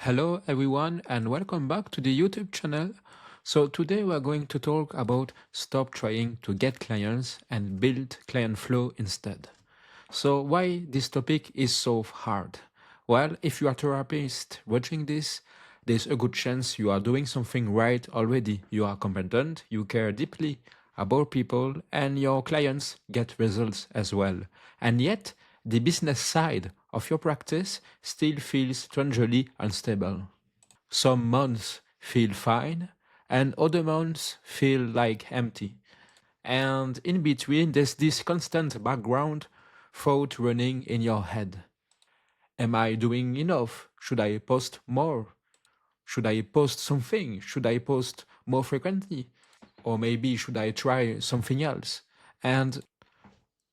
Hello everyone and welcome back to the YouTube channel. So today we are going to talk about stop trying to get clients and build client flow instead. So why this topic is so hard? Well, if you are a therapist watching this, there's a good chance you are doing something right already. You are competent, you care deeply about people, and your clients get results as well. And yet, the business side of your practice still feels strangely unstable. Some months feel fine, and other months feel like empty. And in between, there's this constant background thought running in your head. Am I doing enough? Should I post more? Should I post something? Should I post more frequently? Or maybe should I try something else? And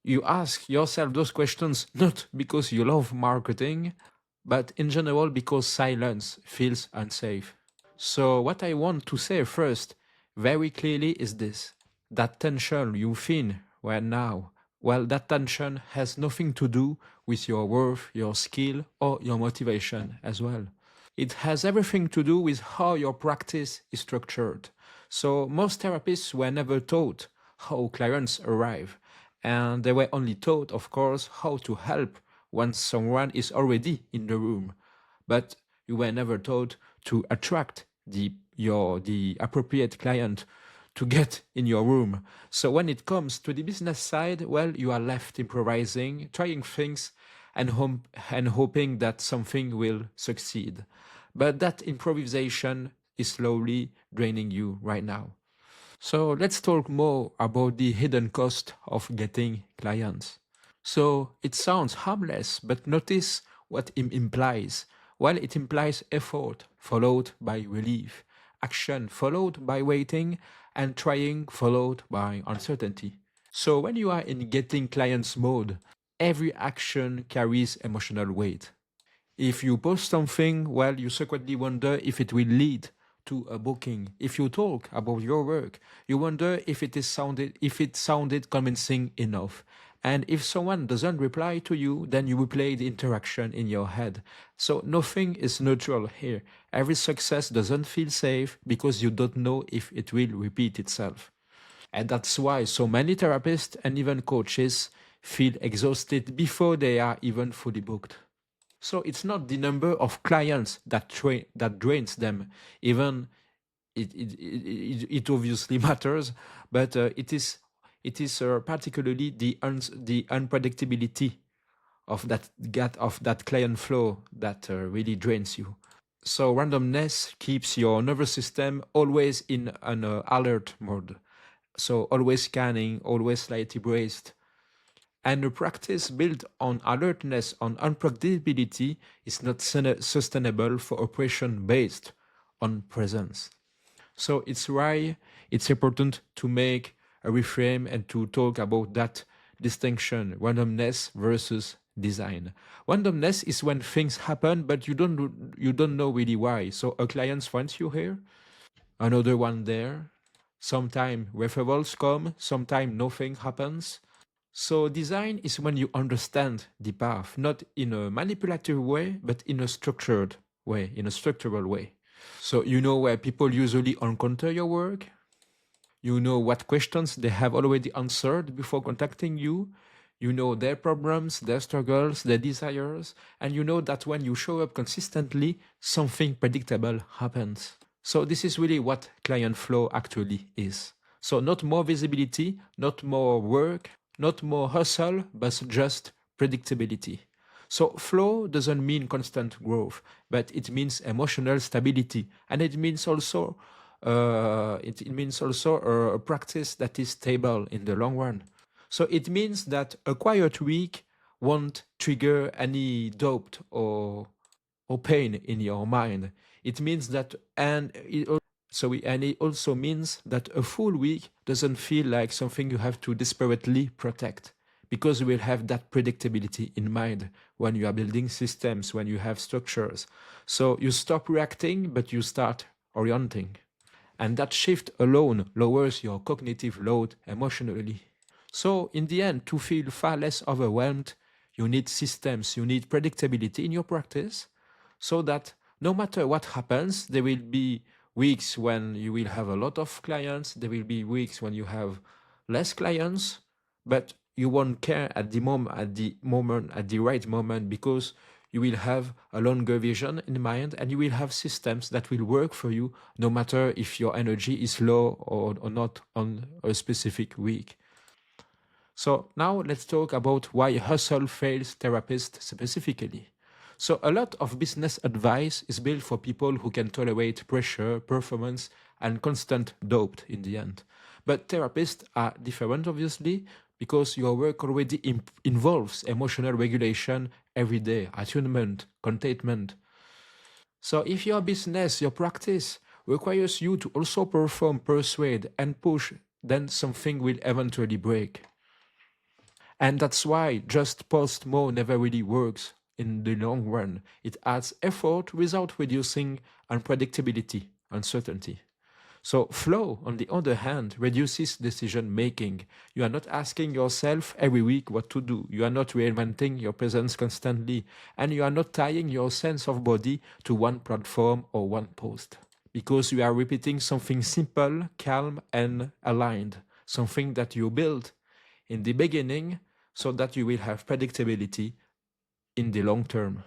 you ask yourself those questions not because you love marketing, but in general because silence feels unsafe. So, what I want to say first, very clearly, is this: that tension you feel right now, well, that tension has nothing to do with your worth, your skill, or your motivation as well. It has everything to do with how your practice is structured. So, most therapists were never taught how clients arrive, and they were only taught, of course, how to help once someone is already in the room. But you were never taught to attract the appropriate client to get in your room. So when it comes to the business side, well, you are left improvising, trying things, and hoping that something will succeed. But that improvisation is slowly draining you right now. So let's talk more about the hidden cost of getting clients. So it sounds harmless, but notice what it implies. Well, it implies effort followed by relief, action followed by waiting, and trying followed by uncertainty. So when you are in getting clients mode, every action carries emotional weight. If you post something, well, you secretly wonder if it will lead to a booking. If you talk about your work, you wonder if it sounded convincing enough. And if someone doesn't reply to you, then you replay the interaction in your head. So nothing is neutral here. Every success doesn't feel safe because you don't know if it will repeat itself. And that's why so many therapists and even coaches feel exhausted before they are even fully booked. So it's not the number of clients that drains them, even it obviously matters, but it is particularly the unpredictability of that client flow that really drains you. So randomness keeps your nervous system always in an alert mode. So always scanning, always slightly braced. And a practice built on alertness, on unpredictability, is not sustainable for operation based on presence. So it's why it's important to make a reframe and to talk about that distinction, randomness versus design. Randomness is when things happen, but you don't know really why. So a client finds you here, another one there. Sometime referrals come, sometime nothing happens. So design is when you understand the path, not in a manipulative way, but in a structured way, in a structural way. So you know where people usually encounter your work. You know what questions they have already answered before contacting you. You know their problems, their struggles, their desires, and you know that when you show up consistently, something predictable happens. So this is really what client flow actually is. So not more visibility, not more work, not more hustle, but just predictability. So flow doesn't mean constant growth, but it means emotional stability, and it means also a practice that is stable in the long run. So it means that a quiet week won't trigger any doubt or pain in your mind. It means that, and it also means that a full week doesn't feel like something you have to desperately protect because you will have that predictability in mind when you are building systems, when you have structures. So you stop reacting, but you start orienting. And that shift alone lowers your cognitive load emotionally. So, in the end, to feel far less overwhelmed, you need systems, you need predictability in your practice so that No matter what happens, there will be weeks when you will have a lot of clients, there will be weeks when you have less clients, but you won't care at the right moment, because you will have a longer vision in mind, and you will have systems that will work for you no matter if your energy is low or not on a specific week. So now let's talk about why hustle fails therapists specifically. So a lot of business advice is built for people who can tolerate pressure, performance, and constant doubt in the end. But therapists are different, obviously, because your work already involves emotional regulation every day, attunement, containment. So if your business, your practice requires you to also perform, persuade, and push, then something will eventually break. And that's why just post more never really works in the long run. It adds effort without reducing unpredictability, uncertainty. So, flow, on the other hand, reduces decision making. You are not asking yourself every week what to do. You are not reinventing your presence constantly. And you are not tying your sense of body to one platform or one post. Because you are repeating something simple, calm, and aligned. Something that you built in the beginning so that you will have predictability in the long term.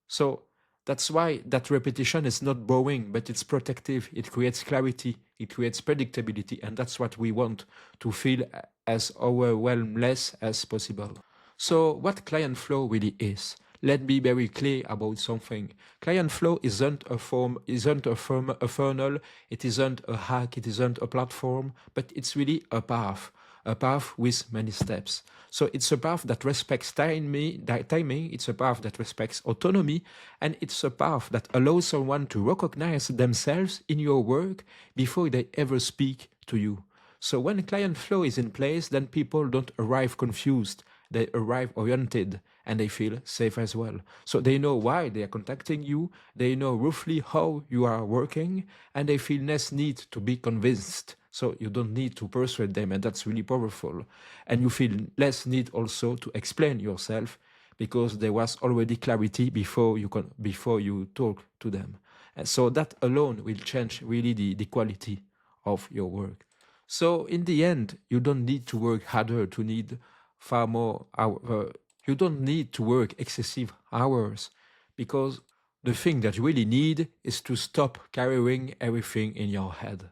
So that's why that repetition is not boring, but it's protective. It creates clarity, it creates predictability, and that's what we want, to feel as overwhelmed as possible. So, what client flow really is? Let's be very clear about something. Client flow isn't a funnel, it isn't a hack, it isn't a platform, but it's really a path with many steps. So it's a path that respects timing, it's a path that respects autonomy, and it's a path that allows someone to recognize themselves in your work before they ever speak to you. So when client flow is in place, then people don't arrive confused. They arrive oriented, and they feel safe as well. So they know why they are contacting you, they know roughly how you are working, and they feel less need to be convinced. So you don't need to persuade them, and that's really powerful. And you feel less need also to explain yourself, because there was already clarity before you talk to them. And so that alone will change really the quality of your work. So in the end, you don't need to work harder to need far more hours. You don't need to work excessive hours, because the thing that you really need is to stop carrying everything in your head.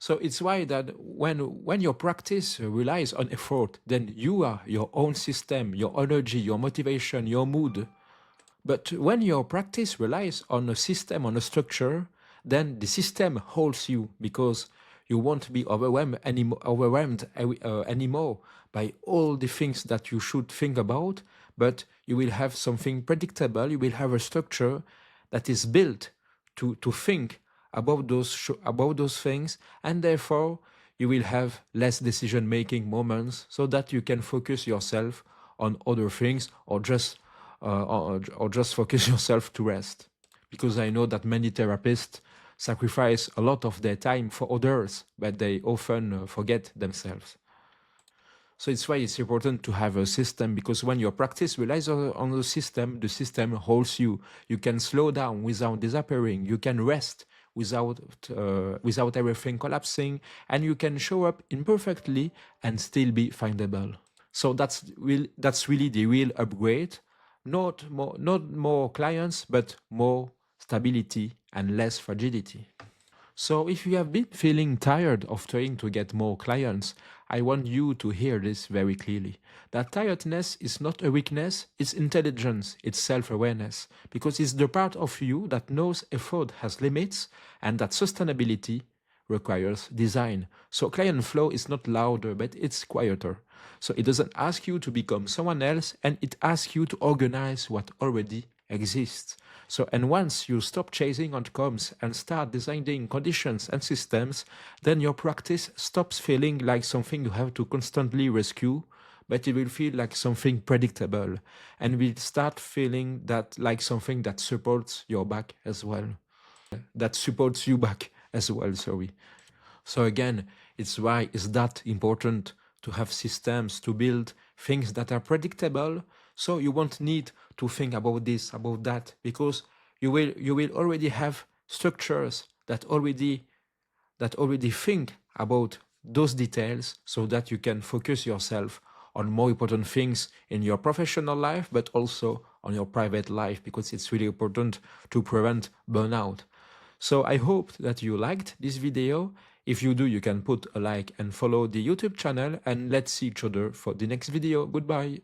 So it's why that when your practice relies on effort, then you are your own system, your energy, your motivation, your mood. But when your practice relies on a system, on a structure, then the system holds you, because you won't be overwhelmed anymore by all the things that you should think about, but you will have something predictable, you will have a structure that is built to think about those things, and therefore you will have less decision making moments, so that you can focus yourself on other things, or just focus yourself to rest. Because I know that many therapists sacrifice a lot of their time for others, but they often forget themselves. So it's why it's important to have a system, because when your practice relies on the system holds you. You can slow down without disappearing. You can rest without everything collapsing, and you can show up imperfectly and still be findable. So that's really the real upgrade. Not more clients, but more stability and less fragility. So if you have been feeling tired of trying to get more clients, I want you to hear this very clearly. That tiredness is not a weakness, it's intelligence, it's self-awareness, because it's the part of you that knows effort has limits, and that sustainability requires design. So client flow is not louder, but it's quieter. So it doesn't ask you to become someone else, and it asks you to organize what already exists. So, and once you stop chasing outcomes and start designing conditions and systems, then your practice stops feeling like something you have to constantly rescue, but it will feel like something predictable, and will start feeling that like something that supports your back as well. That supports you back as well, sorry. So again, it's why it's that important to have systems, to build things that are predictable, so you won't need to think about this, about that, because you will already have structures that already think about those details so that you can focus yourself on more important things in your professional life, but also on your private life, because it's really important to prevent burnout. So I hope that you liked this video. If you do, you can put a like and follow the YouTube channel, and let's see each other for the next video. Goodbye.